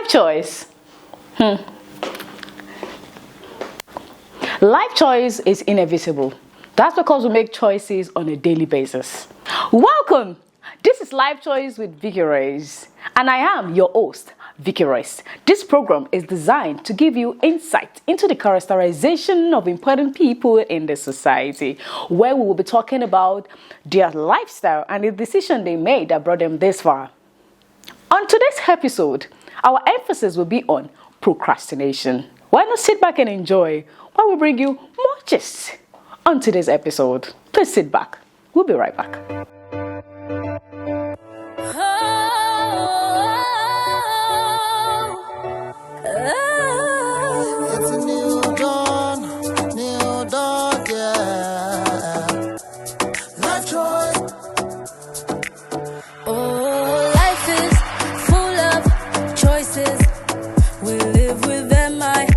Life choice. Life choice is inevitable. That's because we make choices on a daily basis. Welcome. This is Life Choice with Veeki Royce, and I am your host, Veeki Royce. This program is designed to give you insight into the characterization of important people in the society, where we will be talking about their lifestyle and the decision they made that brought them this far. On today's episode, our emphasis will be on procrastination. Why not sit back and enjoy while we bring you more gist on today's episode? Please sit back. We'll be right back. It's a new dawn, yeah. Life choice. Oh, life is full of choices. We live with them, I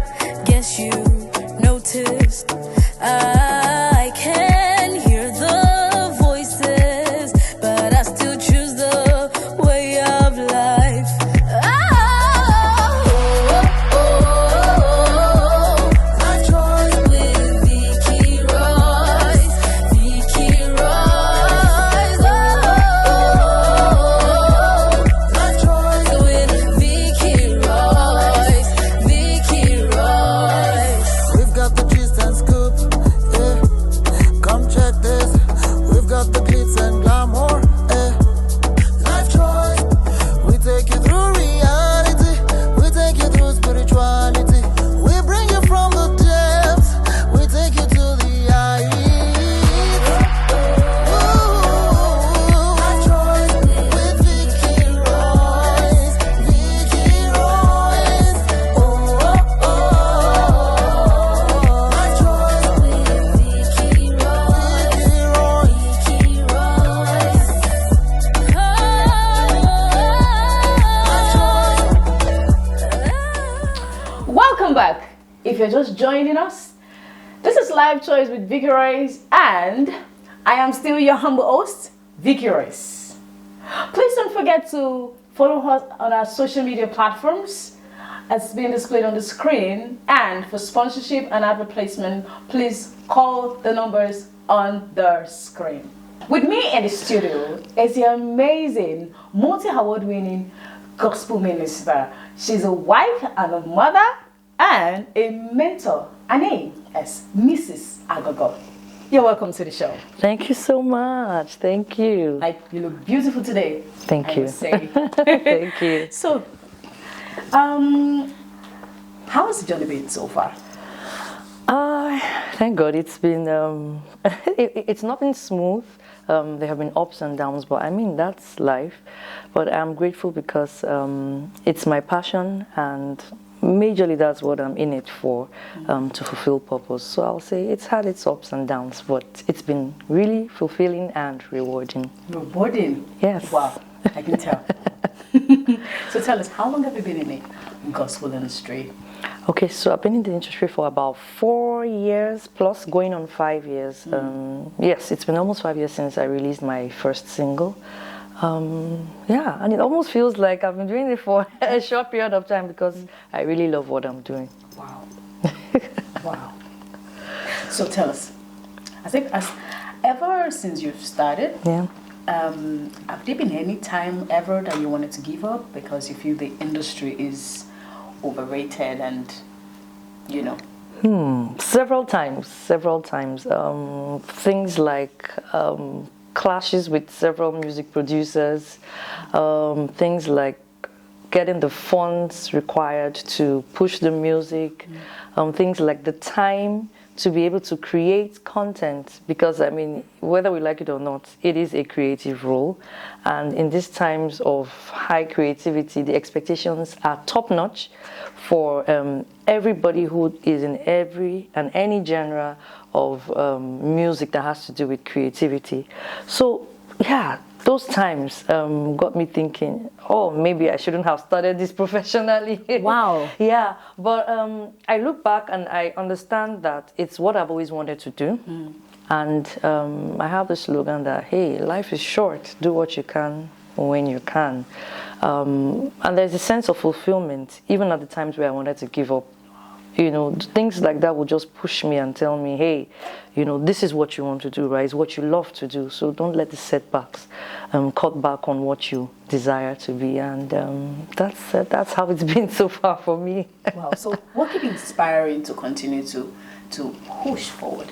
guess you noticed. I can hear the voices, but I still choose the way of life. Life choice With Veeki Royce, Veeki Royce. life choice. With Veeki Royce, Veeki Royce. We've got the gist and scoop, yeah. Come check this. We've got the glitz and glamour, yeah. Life choice. We take you through reality. We take you through spirituality. We bring you from the depths. We take you to the heights. Life choice with Veeki Royce. Veeki Royce. Life choice With Veeki Royce, Veeki Royce. Veeki Royce. Welcome back. If you're just joining us, this is Life Choice with Veeki Royce, and I am still your humble host, Veeki Royce. Please don't forget to follow us on our social media platforms as being displayed on the screen, and for sponsorship and advertisement, please call the numbers on the screen. With me in the studio is the amazing multi-award winning gospel minister. She's a wife and a mother and a mentor. Her name is Mrs. Aghogho. You're welcome to the show. Thank you so much. Thank you. Like, you look beautiful today. Thank I you. would say. Thank you. So, how has the journey been so far? Thank God it's been, it's not been smooth. There have been ups and downs, but I mean, that's life. But I'm grateful because it's my passion, and majorly that's what I'm in it for, to fulfill purpose. So I'll say it's had its ups and downs, but it's been really fulfilling and rewarding. Rewarding. Yes. Wow, I can tell. So tell us, how long have you been in the gospel industry? Okay, so I've been in the industry for about 4 years plus, going on 5 years. Yes, it's been almost 5 years since I released my first single. Yeah, and it almost feels like I've been doing it for a short period of time because I really love what I'm doing. Wow. Wow. So tell us, I think ever since you've started, Yeah. have there been any time ever that you wanted to give up because you feel the industry is overrated and, you know? Several times. Things like clashes with several music producers, things like getting the funds required to push the music, things like the time to be able to create content, because I mean, whether we like it or not, it is a creative role, and in these times of high creativity, the expectations are top notch for everybody who is in every and any genre of music that has to do with creativity. So yeah, those times got me thinking, oh, maybe I shouldn't have started this professionally. Wow. Yeah, but I look back and I understand that it's what I've always wanted to do. And I have the slogan that, hey, life is short, do what you can when you can. And there's a sense of fulfillment, even at the times where I wanted to give up. You know, things like that will just push me and tell me, hey, you know, this is what you want to do, right? It's what you love to do. So don't let the setbacks cut back on what you desire to be. And that's how it's been so far for me. Wow. So what keeps inspiring to continue to push forward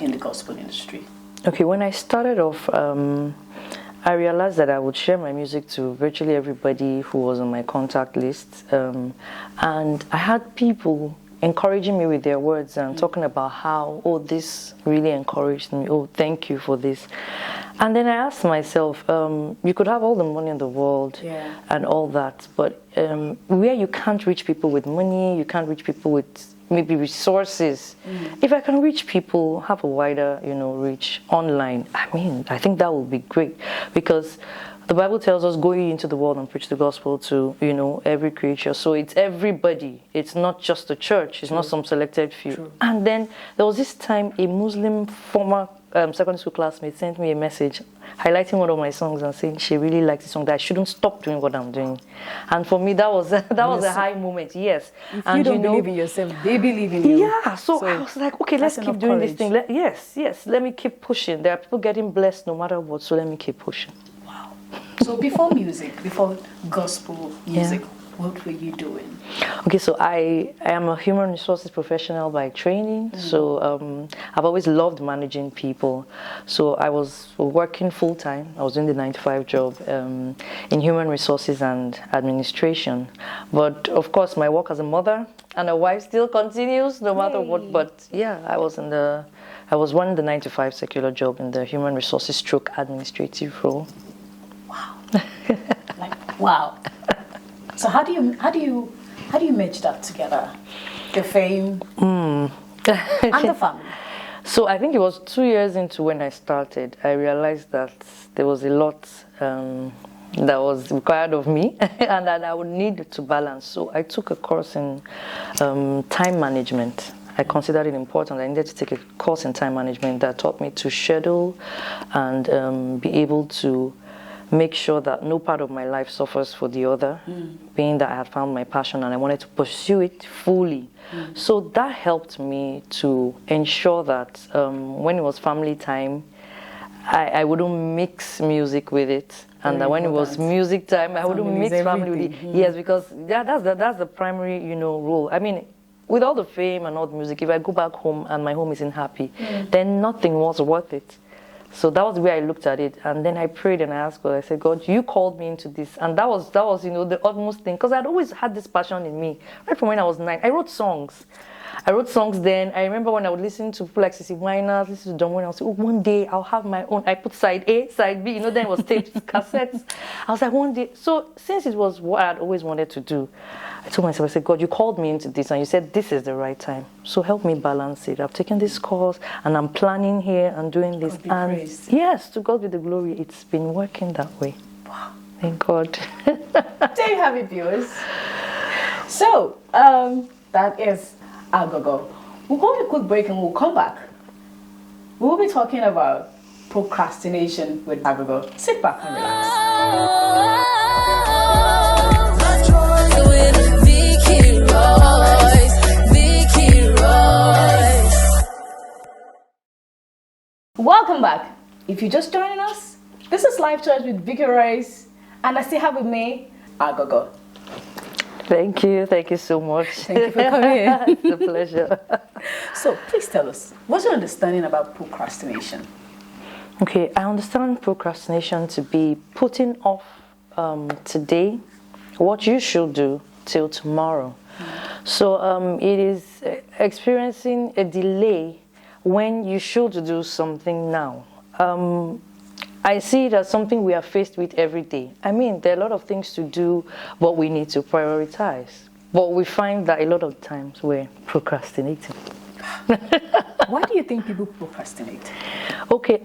in the gospel industry? Okay, when I started off, I realized that I would share my music to virtually everybody who was on my contact list. And I had people encouraging me with their words and talking about how, oh, this really encouraged me. Oh, thank you for this. And then I asked myself, you could have all the money in the world and all that, but where you can't reach people with money, you can't reach people with maybe resources. If I can reach people, have a wider, you know, reach online, I mean, I think that would be great, because the Bible tells us, go ye into the world and preach the gospel to, you know, every creature. So it's everybody. It's not just the church. It's not some selected few. True. And then there was this time a Muslim former secondary school classmate sent me a message highlighting one of my songs and saying she really liked the song, that I shouldn't stop doing what I'm doing. And for me, that was a high moment. Yes. If and you don't believe in yourself, they believe in you. Yeah. So I was like, okay, let's keep doing this thing. Yes. Let me keep pushing. There are people getting blessed no matter what. So let me keep pushing. So before music, before gospel music, what were you doing? Okay, so I am a human resources professional by training. So I've always loved managing people. So I was working full time. I was doing the 9-to-5 job in human resources and administration. But of course, my work as a mother and a wife still continues no matter what. But yeah, I was running the 9-to-5 secular job in the human resources stroke administrative role. Wow. So how do you merge that together? The fame and the family. So I think it was 2 years into when I started, I realized that there was a lot that was required of me and that I would need to balance. So I took a course in time management. I considered it important. I needed to take a course in time management that taught me to schedule and be able to make sure that no part of my life suffers for the other, being that I had found my passion and I wanted to pursue it fully. So that helped me to ensure that when it was family time, I wouldn't mix music with it, and that when it was music time, I wouldn't mix family with it. Yes, because that's the primary, you know, role. I mean, with all the fame and all the music, if I go back home and my home isn't happy, then nothing was worth it. So that was where I looked at it, and then I prayed and I asked God. I said, God, you called me into this, and that was you know, the utmost thing, because I'd always had this passion in me right from when I was 9. I wrote songs then. I remember when I would listen to people like Cece Winers, listen to John Wayne, I would say, oh, one day I'll have my own. I put side A, side B, you know, then it was tapes, cassettes. I was like, one day. So since it was what I'd always wanted to do, I told myself, I said, God, you called me into this and you said this is the right time. So help me balance it. I've taken this course and I'm planning here and doing this. And yes, to God be the glory. It's been working that way. Wow. Thank God. There you have it, viewers. So, that is Aghogho. We'll go on a quick break and we'll come back. We'll be talking about procrastination with Aghogho. Sit back and relax. With Veekii Royce, Veekii Royce. Welcome back. If you're just joining us, this is Live Choice with Veekii Royce, and I still have with me Aghogho. Thank you so much. Thank you for coming in. It's a pleasure. So please tell us, what's your understanding about procrastination? Okay, I understand procrastination to be putting off today what you should do till tomorrow. So it is experiencing a delay when you should do something now. I see it as something we are faced with every day. I mean, there are a lot of things to do, but we need to prioritize. But we find that a lot of times we're procrastinating. Why do you think people procrastinate? Okay,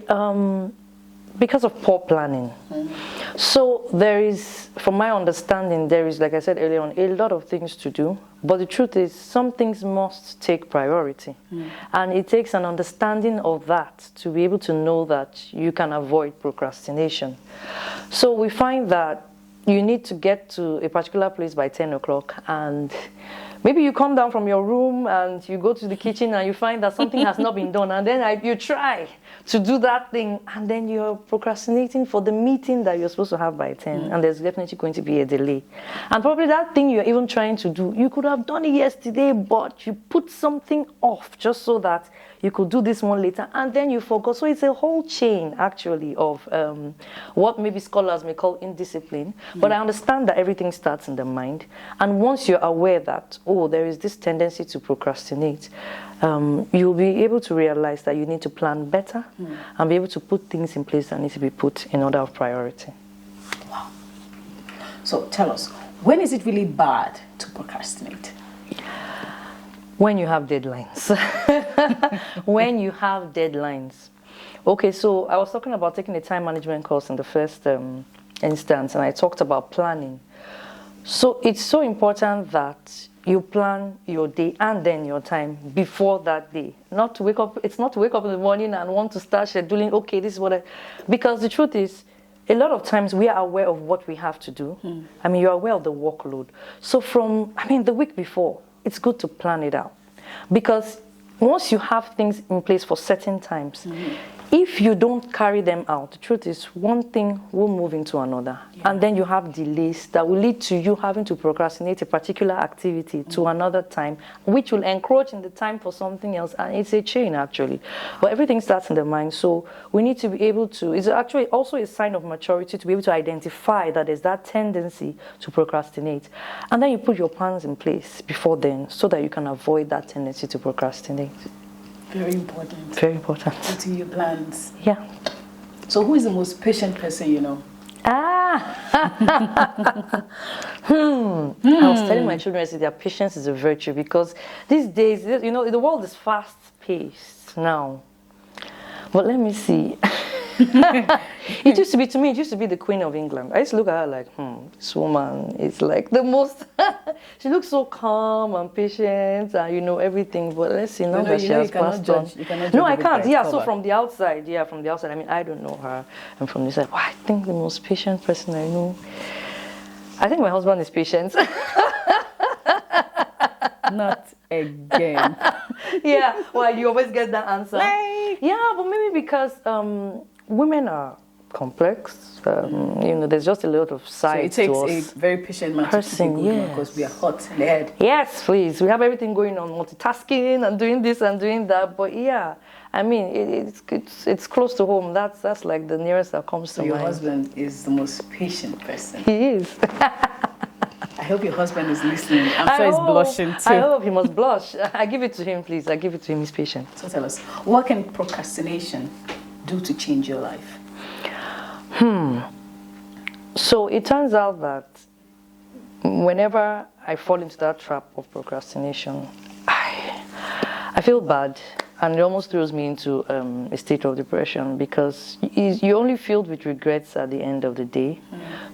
because of poor planning. So there is, from my understanding, there is, like I said earlier on, a lot of things to do. But the truth is, some things must take priority. And it takes an understanding of that to be able to know that you can avoid procrastination. So we find that you need to get to a particular place by 10 o'clock, and maybe you come down from your room and you go to the kitchen and you find that something has not been done, and then you try to do that thing, and then you're procrastinating for the meeting that you're supposed to have by 10, and there's definitely going to be a delay. And probably that thing you're even trying to do, you could have done it yesterday, but you put something off just so that you could do this one later, and then you forgot. So it's a whole chain, actually, of what maybe scholars may call indiscipline. But I understand that everything starts in the mind. And once you're aware that, oh, there is this tendency to procrastinate, you'll be able to realize that you need to plan better and be able to put things in place that need to be put in order of priority. Wow. So tell us, when is it really bad to procrastinate? When you have deadlines. When you have deadlines. Okay, so I was talking about taking a time management course in the first instance, and I talked about planning. So it's so important that you plan your day and then your time before that day. Not to wake up, it's not to wake up in the morning and want to start scheduling, okay, this is what because the truth is, a lot of times we are aware of what we have to do. I mean, you're aware of the workload. So the week before, it's good to plan it out. Because once you have things in place for certain times, if you don't carry them out, the truth is one thing will move into another. And then you have delays that will lead to you having to procrastinate a particular activity to another time, which will encroach in the time for something else. And it's a chain, actually. But everything starts in the mind. So we need to be able to, it's actually also a sign of maturity to be able to identify that there's that tendency to procrastinate. And then you put your plans in place before then so that you can avoid that tendency to procrastinate. Very important. Very important. Putting your plans. Yeah. So who is the most patient person you know? I was telling my children yesterday that patience is a virtue, because these days, you know, the world is fast-paced now. But let me see. It used to be, to me, it used to be the Queen of England. I used to look at her like, this woman is like the most, she looks so calm and patient and, you know, everything. But let's see, now that she has passed on. No, I can't. Yeah, so from the outside, I mean, I don't know her. And from the inside, I think the most patient person I know, I think my husband is patient. Not again. Yeah, well, you always get that answer. Yeah, but maybe because women are complex. You know, there's just a lot of sides to us. So it takes a very patient man to keep it going, because we are hot in the head. Yes, please. We have everything going on, multitasking and doing this and doing that. But yeah, I mean, it's close to home. That's like the nearest that comes to mind. Your husband is the most patient person. He is. I hope your husband is listening. I'm sure he's blushing too. I hope he must blush. I give it to him, please. I give it to him. He's patient. So tell us, what can procrastination do to change your life? So it turns out that whenever I fall into that trap of procrastination, I feel bad, and it almost throws me into a state of depression, because you're only filled with regrets at the end of the day.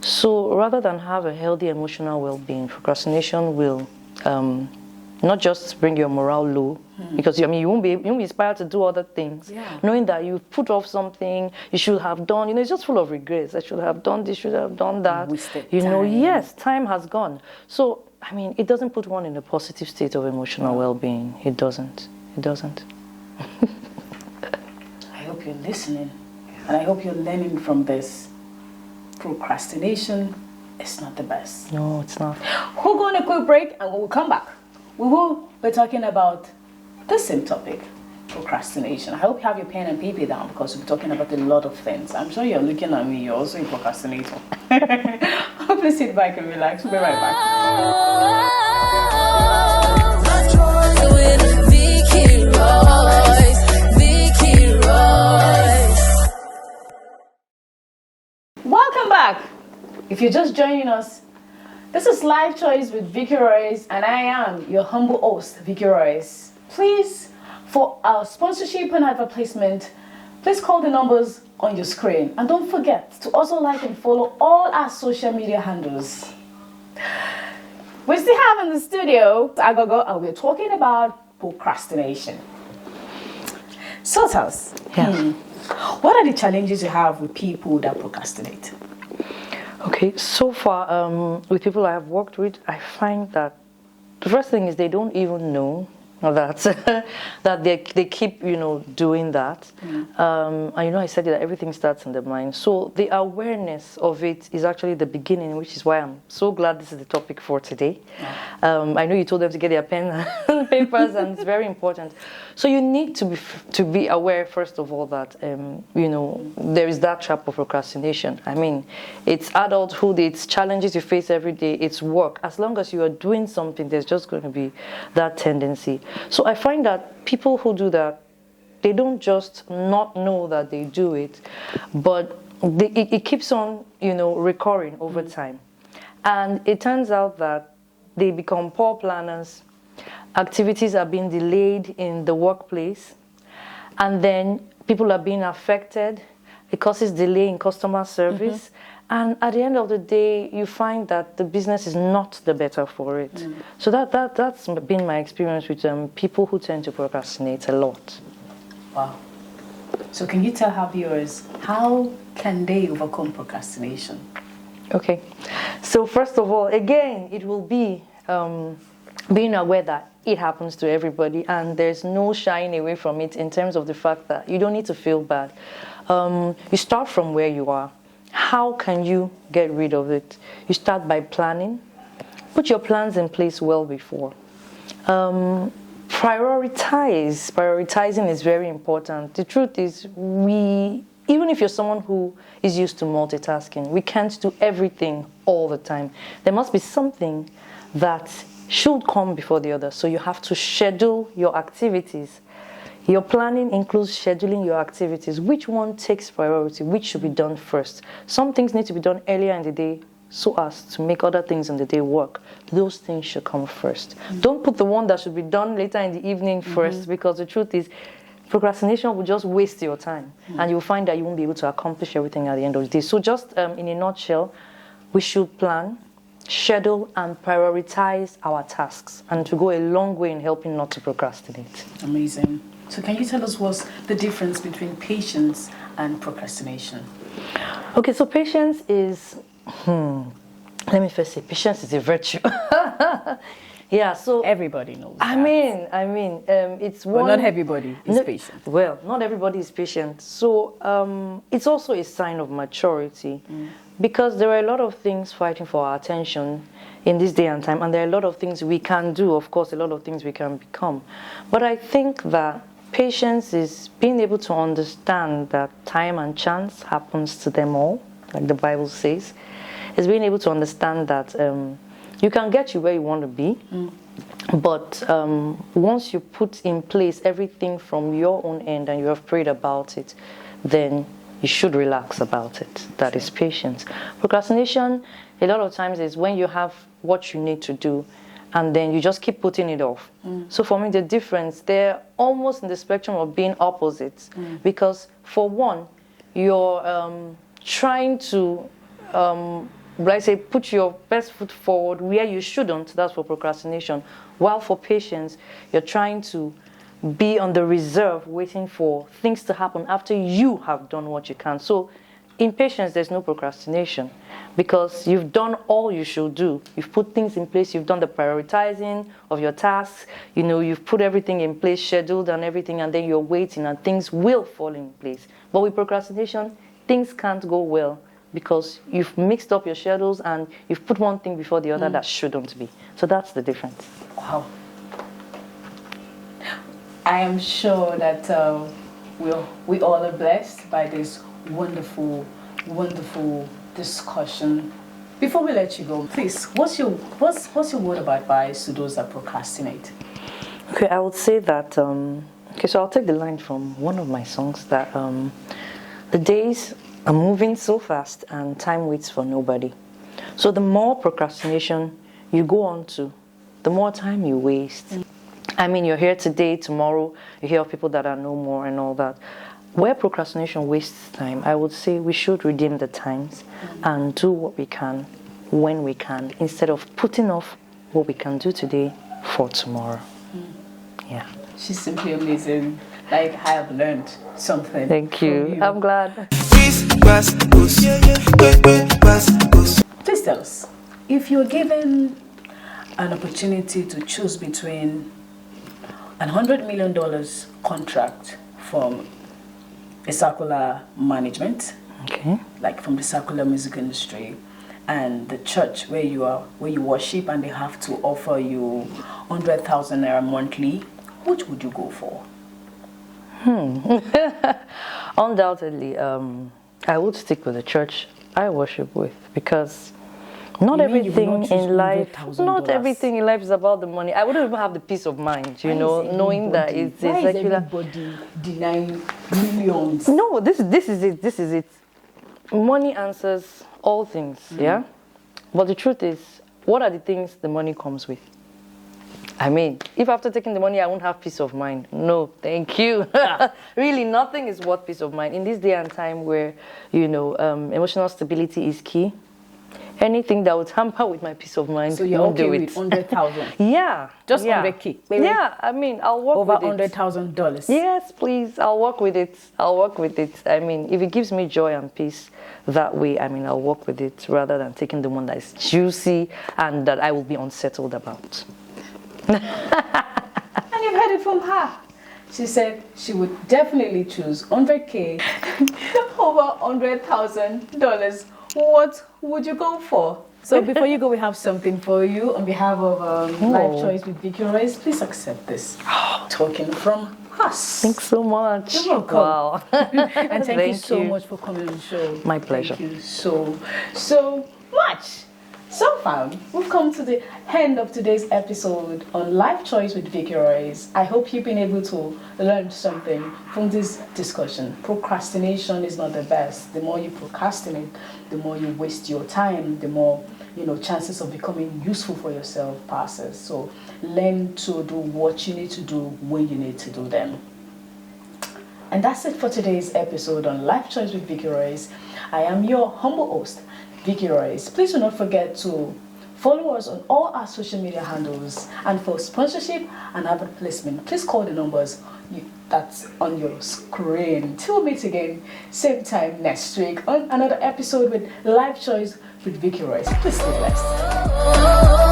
So rather than have a healthy emotional well-being, procrastination will not just bring your morale low, because I mean you won't be inspired to do other things, knowing that you've put off something you should have done. You know, it's just full of regrets. I should have done this, should have done that. You know, yes, time has gone. So I mean, it doesn't put one in a positive state of emotional well-being. It doesn't. It doesn't. I hope you're listening, and I hope you're learning from this. Procrastination is not the best. No, it's not. We'll go on a quick break, and when we come back, we will be talking about the same topic, procrastination. I hope you have your pen and paper down, because we'll be talking about a lot of things. I'm sure you're looking at me, you're also a procrastinator. Please sit back and relax. We'll be right back. With Veekii Royce, Veekii Royce. Welcome back. If you're just joining us, this is Life Choice with Veekii Royce, and I am your humble host, Veekii Royce. Please, for our sponsorship and advertisement, please call the numbers on your screen. And don't forget to also like and follow all our social media handles. We still have in the studio Aghogho, and we're talking about procrastination. So tell us, what are the challenges you have with people that procrastinate? Okay, so far with people I have worked with, I find that the first thing is they don't even know that that they keep doing that. And I said that everything starts in the mind, so the awareness of it is actually the beginning, which is why I'm so glad this is the topic for today. I know you told them to get their pen and papers, and it's very important. So you need to be aware, first of all, that there is that trap of procrastination. I mean, it's adulthood, it's challenges you face every day, it's work. As long as you are doing something, there's just going to be that tendency. So I find that people who do that, they don't just not know that they do it, but it keeps on, recurring over time. And it turns out that they become poor planners, activities are being delayed in the workplace, and then people are being affected. It causes delay in customer service. And at the end of the day, you find that the business is not the better for it. So that's been my experience with people who tend to procrastinate a lot. Wow. So can you tell our viewers, how can they overcome procrastination? Okay. So first of all, again, it will be being aware that it happens to everybody, and there's no shying away from it in terms of the fact that you don't need to feel bad. You start from where you are. How can you get rid of it? You start by planning. Put your plans in place well before. Prioritize. Prioritizing is very important. The truth is, even if you're someone who is used to multitasking, we can't do everything all the time. There must be something that should come before the other. So you have to schedule your activities. Your planning includes scheduling your activities. Which one takes priority? Which should be done first? Some things need to be done earlier in the day so as to make other things in the day work. Those things should come first. Don't put the one that should be done later in the evening first, because the truth is, procrastination will just waste your time, and you'll find that you won't be able to accomplish everything at the end of the day. So just in a nutshell, we should plan, schedule, and prioritize our tasks, and to go a long way in helping not to procrastinate. Amazing. So can you tell us what's the difference between patience and procrastination? Okay, so patience is, let me first say, patience is a virtue. Yeah, so everybody knows I that. mean, it's one. But not everybody is patient. Well, not everybody is patient. So it's also a sign of maturity, because there are a lot of things fighting for our attention in this day and time, and there are a lot of things we can do. Of course, a lot of things we can become. But I think that patience is being able to understand that time and chance happens to them all, like the Bible says. It's being able to understand that you can get you where you want to be, but once you put in place everything from your own end and you have prayed about it, then you should relax about it. That is patience. Procrastination, a lot of times, is when you have what you need to do and then you just keep putting it off. So for me, the difference, they're almost in the spectrum of being opposites, because for one, you're trying to like I say, put your best foot forward where you shouldn't. That's for procrastination. While for patience, you're trying to be on the reserve, waiting for things to happen after you have done what you can. So in patience, there's no procrastination, because you've done all you should do. You've put things in place. You've done the prioritizing of your tasks. You've put everything in place, scheduled and everything, and then you're waiting, and things will fall in place. But with procrastination, things can't go well, because you've mixed up your schedules and you've put one thing before the other that shouldn't be. So that's the difference. Wow. I am sure that we all are blessed by this wonderful, wonderful discussion. Before we let you go, please, what's your word of advice to those that procrastinate? Okay, I would say that, okay, so I'll take the line from one of my songs, that the days are moving so fast and time waits for nobody. So the more procrastination you go on to, the more time you waste. I mean, you're here today, tomorrow you hear of people that are no more and all that. Where procrastination wastes time, I would say we should redeem the times and do what we can when we can, instead of putting off what we can do today for tomorrow. Yeah. She's simply amazing. Like, I have learned something. Thank you. I'm glad. tell us, if you're given an opportunity to choose between $100 million contract from a circular management, Okay. like from the circular music industry, and the church where you worship, and they have to offer you 100,000 naira monthly, which would you go for? Undoubtedly, I would stick with the church I worship with, because not You mean you will everything not choose in life, $100,000? not everything in life is about the money. I wouldn't even have the peace of mind, you Why know, is knowing that everybody- it's why a is secular. everybody denying millions? No, this is it. This is it. Money answers all things, yeah? But the truth is, what are the things the money comes with? I mean, if after taking the money I won't have peace of mind, no, thank you. Really, nothing is worth peace of mind. In this day and time where, you know, emotional stability is key, anything that would tamper with my peace of mind, So you're won't okay do with it. 100,000? Yeah. Just yeah. 100K, baby. Yeah, I mean, I'll work Over with it. $100,000? Yes, please. I'll work with it. I'll work with it. I mean, if it gives me joy and peace that way, I mean, I'll work with it rather than taking the one that is juicy and that I will be unsettled about. And you've heard it from her. She said she would definitely choose 100K over $100,000. What would you go for? So before you go, we have something for you on behalf of Life Choice with Veeki Royce. Please accept this. Talking from us. Thanks so much. You're welcome. Wow. And thank you Thank so you. much for coming on the show. My pleasure. Thank you so much. So far, we've come to the end of today's episode on Life Choice with Veeki Royce. I hope you've been able to learn something from this discussion. Procrastination is not the best. The more you procrastinate, the more you waste your time, the more, you know, chances of becoming useful for yourself passes. So learn to do what you need to do when you need to do them. And that's it for today's episode on Life Choice with Veeki Royce. I am your humble host, Veeki Royce. Please do not forget to follow us on all our social media handles. And for sponsorship and advert placement, please call the numbers that's on your screen. Till we meet again, same time next week on another episode with Life Choice with Veeki Royce. Please stay blessed.